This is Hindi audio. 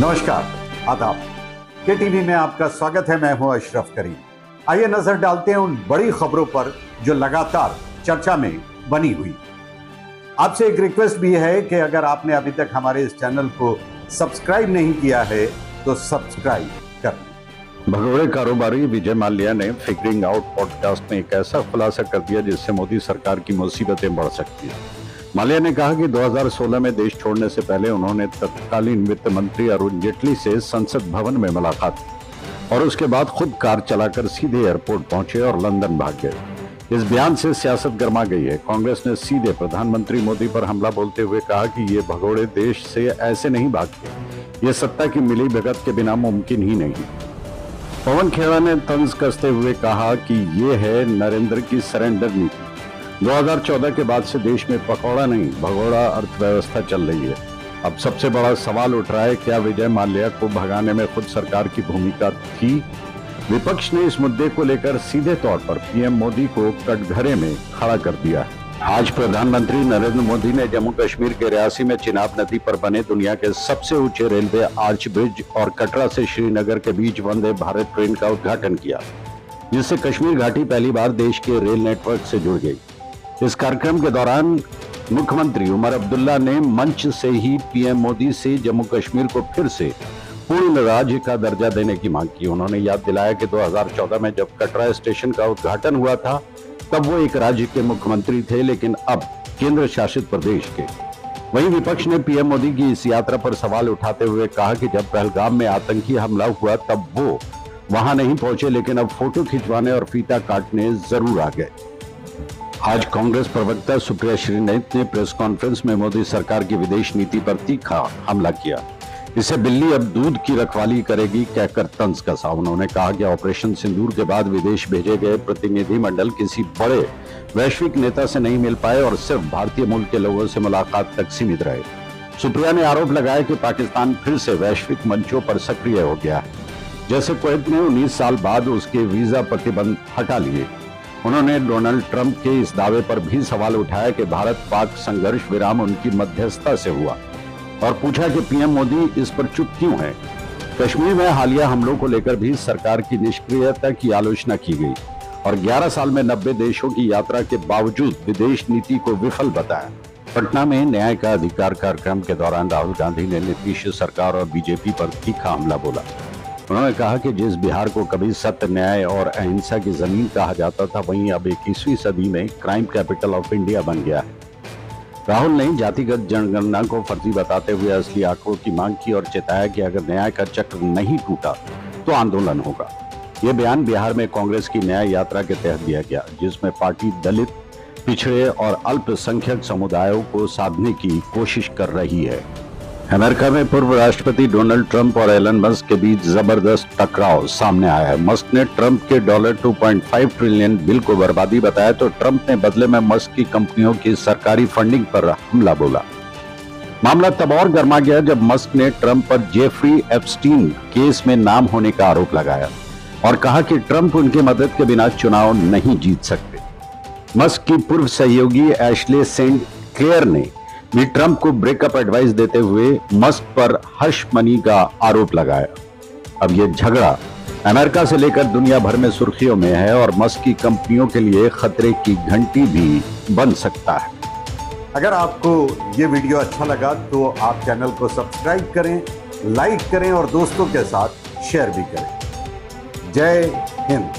नमस्कार, आदाब। के टीवी में आपका स्वागत है। मैं हूं अशरफ करीम। आइए नजर डालते हैं उन बड़ी खबरों पर जो लगातार चर्चा में बनी हुई। आपसे एक रिक्वेस्ट भी है कि अगर आपने अभी तक हमारे इस चैनल को सब्सक्राइब नहीं किया है तो सब्सक्राइब कर लें। भगोड़े कारोबारी विजय माल्या ने फिगरिंग आउट पॉडकास्ट में एक ऐसा खुलासा कर दिया जिससे मोदी सरकार की मुसीबतें बढ़ सकती है। माल्या ने कहा कि 2016 में देश छोड़ने से पहले उन्होंने तत्कालीन वित्त मंत्री अरुण जेटली से संसद भवन में मुलाकात की और उसके बाद खुद कार चलाकर सीधे एयरपोर्ट पहुंचे और लंदन भाग गए। इस बयान से सियासत गर्मा गई है। कांग्रेस ने सीधे प्रधानमंत्री मोदी पर हमला बोलते हुए कहा कि ये भगोड़े देश से ऐसे नहीं भागते, ये सत्ता की मिली भगत के बिना मुमकिन ही नहीं। पवन खेड़ा ने तंज कसते हुए कहा कि ये है नरेंद्र की सरेंडर नीति। 2014 के बाद से देश में पकौड़ा नहीं भगोड़ा अर्थव्यवस्था चल रही है। अब सबसे बड़ा सवाल उठ रहा है, क्या विजय माल्या को भगाने में खुद सरकार की भूमिका थी? विपक्ष ने इस मुद्दे को लेकर सीधे तौर पर पीएम मोदी को कटघरे में खड़ा कर दिया है। आज प्रधानमंत्री नरेंद्र मोदी ने जम्मू कश्मीर के रियासी में चिनाब नदी पर बने दुनिया के सबसे ऊंचे रेलवे आर्च ब्रिज और कटरा से श्रीनगर के बीच वंदे भारत ट्रेन का उद्घाटन किया, जिससे कश्मीर घाटी पहली बार देश के रेल नेटवर्क से जुड़ गई। इस कार्यक्रम के दौरान मुख्यमंत्री उमर अब्दुल्ला ने मंच से ही पीएम मोदी से जम्मू कश्मीर को फिर से पूर्ण राज्य का दर्जा देने की मांग की। उन्होंने याद दिलाया कि 2014 में जब कटरा स्टेशन का उद्घाटन हुआ था तब वो एक राज्य के मुख्यमंत्री थे, लेकिन अब केंद्र शासित प्रदेश के। वहीं विपक्ष ने पीएम मोदी की इस यात्रा पर सवाल उठाते हुए कहा कि जब पहलगाम में आतंकी हमला हुआ तब वो वहां नहीं पहुंचे, लेकिन अब फोटो खिंचवाने और फीता काटने जरूर आ गए। आज कांग्रेस प्रवक्ता सुप्रिया श्रीनाथ ने प्रेस कॉन्फ्रेंस में मोदी सरकार की विदेश नीति पर तीखा हमला किया। इसे बिल्ली अब दूध की रखवाली करेगी कहकर तंज कसा। उन्होंने कहा कि ऑपरेशन सिंदूर के बाद विदेश भेजे गए प्रतिनिधिमंडल किसी बड़े वैश्विक नेता से नहीं मिल पाए और सिर्फ भारतीय मूल के लोगों से मुलाकात तक सीमित रहे। सुप्रिया ने आरोप लगाया कि पाकिस्तान फिर से वैश्विक मंचों पर सक्रिय हो गया है, जैसे कुवैत ने 19 साल बाद उसके वीजा प्रतिबंध हटा लिए। उन्होंने डोनाल्ड ट्रंप के इस दावे पर भी सवाल उठाया कि भारत पाक संघर्ष विराम उनकी मध्यस्थता से हुआ और पूछा कि पीएम मोदी इस पर चुप क्यों है। कश्मीर में हालिया हमलों को लेकर भी सरकार की निष्क्रियता की आलोचना की गई और 11 साल में 90 देशों की यात्रा के बावजूद विदेश नीति को विफल बताया। पटना में न्याय का अधिकार कार्यक्रम के दौरान राहुल गांधी ने नीतीश सरकार और बीजेपी पर तीखा हमला बोला। उन्होंने कहा कि जिस बिहार को कभी सत्य, न्याय और अहिंसा की जमीन कहा जाता था, वहीं अब 21वीं सदी में क्राइम कैपिटल ऑफ इंडिया बन गया है। राहुल ने जातिगत जनगणना को फर्जी बताते हुए असली आंकड़ों की मांग की और चेताया कि अगर न्याय का चक्र नहीं टूटा तो आंदोलन होगा। ये बयान बिहार में कांग्रेस की न्याय यात्रा के तहत दिया गया, जिसमें पार्टी दलित, पिछड़े और अल्पसंख्यक समुदायों को साधने की कोशिश कर रही है। अमेरिका में पूर्व राष्ट्रपति डोनाल्ड ट्रंप और एलन मस्क के बीच जबरदस्त टकराव सामने आया है। मस्क ने ट्रंप के $2.5 ट्रिलियन बिल को बर्बादी बताया तो ट्रंप ने बदले में मस्क की कंपनियों की सरकारी फंडिंग पर हमला बोला। मामला तब और गर्मा गया जब मस्क ने ट्रंप पर जेफरी एप्स्टीन केस में नाम होने का आरोप लगाया और कहा कि ट्रंप उनकी मदद के बिना चुनाव नहीं जीत सकते। मस्क की पूर्व सहयोगी एशले सेंट क्लेयर ने भी ट्रंप को ब्रेकअप एडवाइस देते हुए मस्क पर हश मनी का आरोप लगाया। अब यह झगड़ा अमेरिका से लेकर दुनिया भर में सुर्खियों में है और मस्क की कंपनियों के लिए खतरे की घंटी भी बन सकता है। अगर आपको ये वीडियो अच्छा लगा तो आप चैनल को सब्सक्राइब करें, लाइक करें और दोस्तों के साथ शेयर भी करें। जय हिंद।